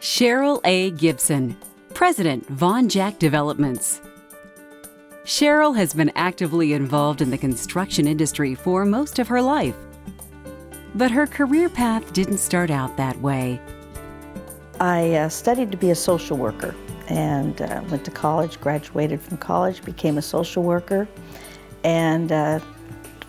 Cheryl A. Gibson, President, Von Jack Developments. Cheryl has been actively involved in the construction industry for most of her life. But her career path didn't start out that way. I studied to be a social worker and went to college, graduated from college, became a social worker, and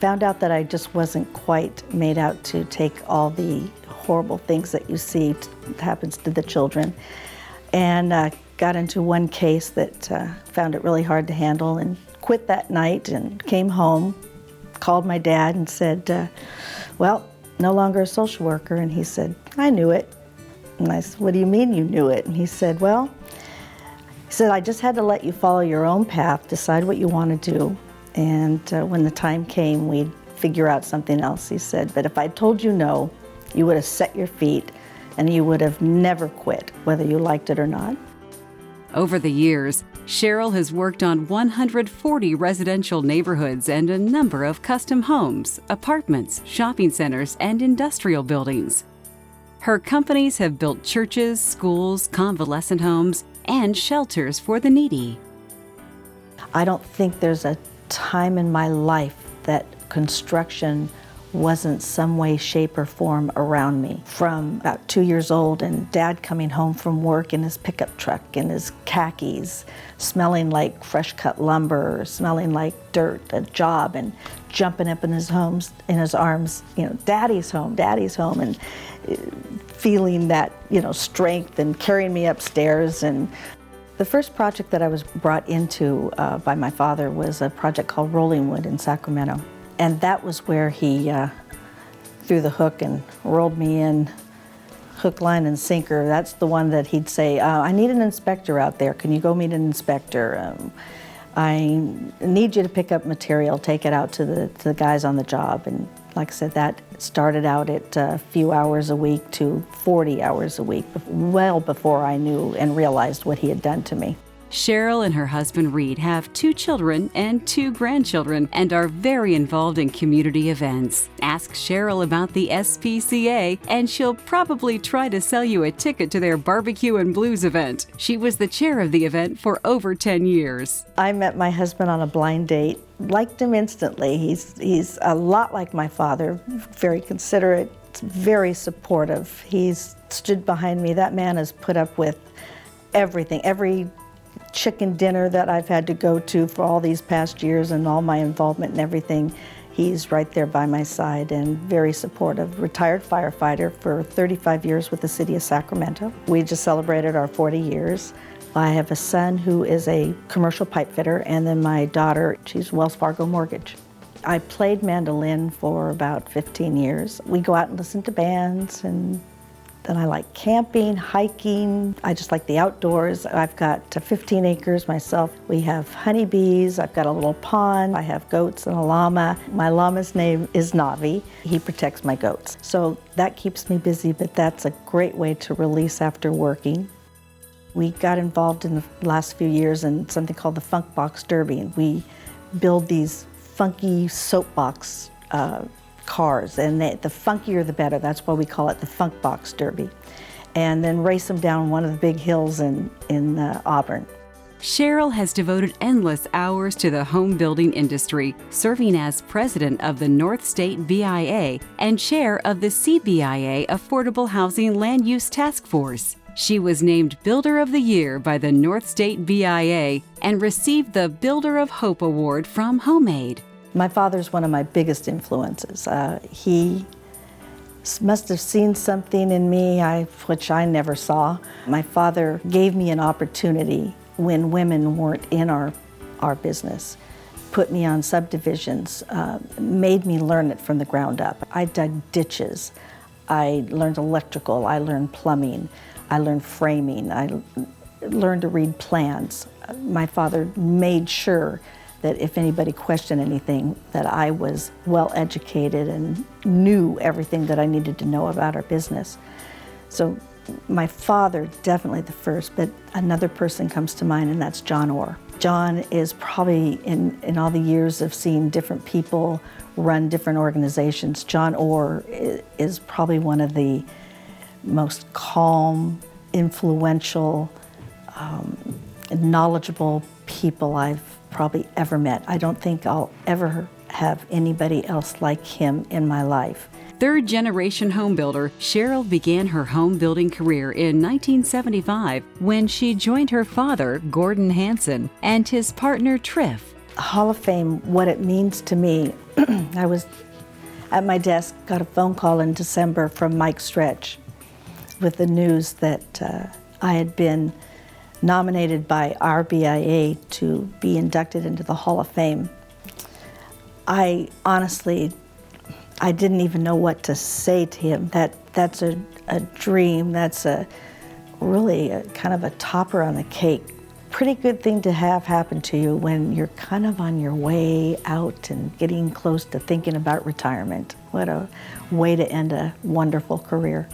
found out that I just wasn't quite made out to take all the horrible things that you see happens to the children. And got into one case that found it really hard to handle and quit that night and came home, called my dad and said, well, no longer a social worker. And he said, I knew it. And I said, what do you mean you knew it? And he said, well, I just had to let you follow your own path, decide what you want to do. And when the time came, we'd figure out something else. He said, but if I told you no, you would have set your feet and you would have never quit, whether you liked it or not. Over the years, Cheryl has worked on 140 residential neighborhoods and a number of custom homes, apartments, shopping centers, and industrial buildings. Her companies have built churches, schools, convalescent homes, and shelters for the needy. I don't think there's a time in my life that construction wasn't some way, shape, or form around me. From about 2 years old and Dad coming home from work in his pickup truck in his khakis, smelling like fresh cut lumber, smelling like dirt, a job, and jumping up in his arms, Daddy's home, and feeling that, strength and carrying me upstairs. And the first project that I was brought into by my father was a project called Rolling Wood in Sacramento. And that was where he threw the hook and rolled me in, hook, line, and sinker. That's the one that he'd say, I need an inspector out there. Can you go meet an inspector? I need you to pick up material, take it out to the guys on the job. And like I said, that started out at a few hours a week to 40 hours a week, well before I knew and realized what he had done to me. Cheryl and her husband Reed have 2 children and 2 grandchildren and are very involved in community events. Ask Cheryl about the SPCA and she'll probably try to sell you a ticket to their barbecue and blues event. She was the chair of the event for over 10 years. I met my husband on a blind date, liked him instantly. He's a lot like my father, very considerate, very supportive. He's stood behind me. That man has put up with everything, every chicken dinner that I've had to go to for all these past years and all my involvement and everything. He's right there by my side and very supportive. Retired firefighter for 35 years with the city of Sacramento. We just celebrated our 40 years. I have a son who is a commercial pipe fitter, and then my daughter, she's Wells Fargo Mortgage. I played mandolin for about 15 years. We go out and listen to bands, and then I like camping, hiking. I just like the outdoors. I've got 15 acres myself. We have honeybees. I've got a little pond. I have goats and a llama. My llama's name is Navi. He protects my goats. So that keeps me busy, but that's a great way to release after working. We got involved in the last few years in something called the Funk Box Derby. We build these funky soapbox cars, and the funkier the better. That's why we call it the Funk Box Derby. And then race them down one of the big hills in Auburn. Cheryl has devoted endless hours to the home building industry, serving as president of the North State BIA and chair of the CBIA Affordable Housing Land Use Task Force. She was named Builder of the Year by the North State BIA and received the Builder of Hope Award from HomeAid. My father's one of my biggest influences. He must have seen something in me which I never saw. My father gave me an opportunity when women weren't in our business, put me on subdivisions, made me learn it from the ground up. I dug ditches, I learned electrical, I learned plumbing, I learned framing, I learned to read plans. My father made sure that if anybody questioned anything, that I was well educated and knew everything that I needed to know about our business. So my father, definitely the first, but another person comes to mind, and that's John Orr. John is probably, in all the years of seeing different people run different organizations, John Orr is probably one of the most calm, influential, knowledgeable people I've probably ever met. I don't think I'll ever have anybody else like him in my life. Third-generation homebuilder, Cheryl began her home building career in 1975 when she joined her father, Gordon Hanson, and his partner, Triff. Hall of Fame, what it means to me, I was at my desk, got a phone call in December from Mike Stretch with the news that I had been nominated by our BIA to be inducted into the Hall of Fame. I honestly, I didn't even know what to say to him. That's a dream. That's really kind of a topper on the cake. Pretty good thing to have happen to you when you're kind of on your way out and getting close to thinking about retirement. What a way to end a wonderful career.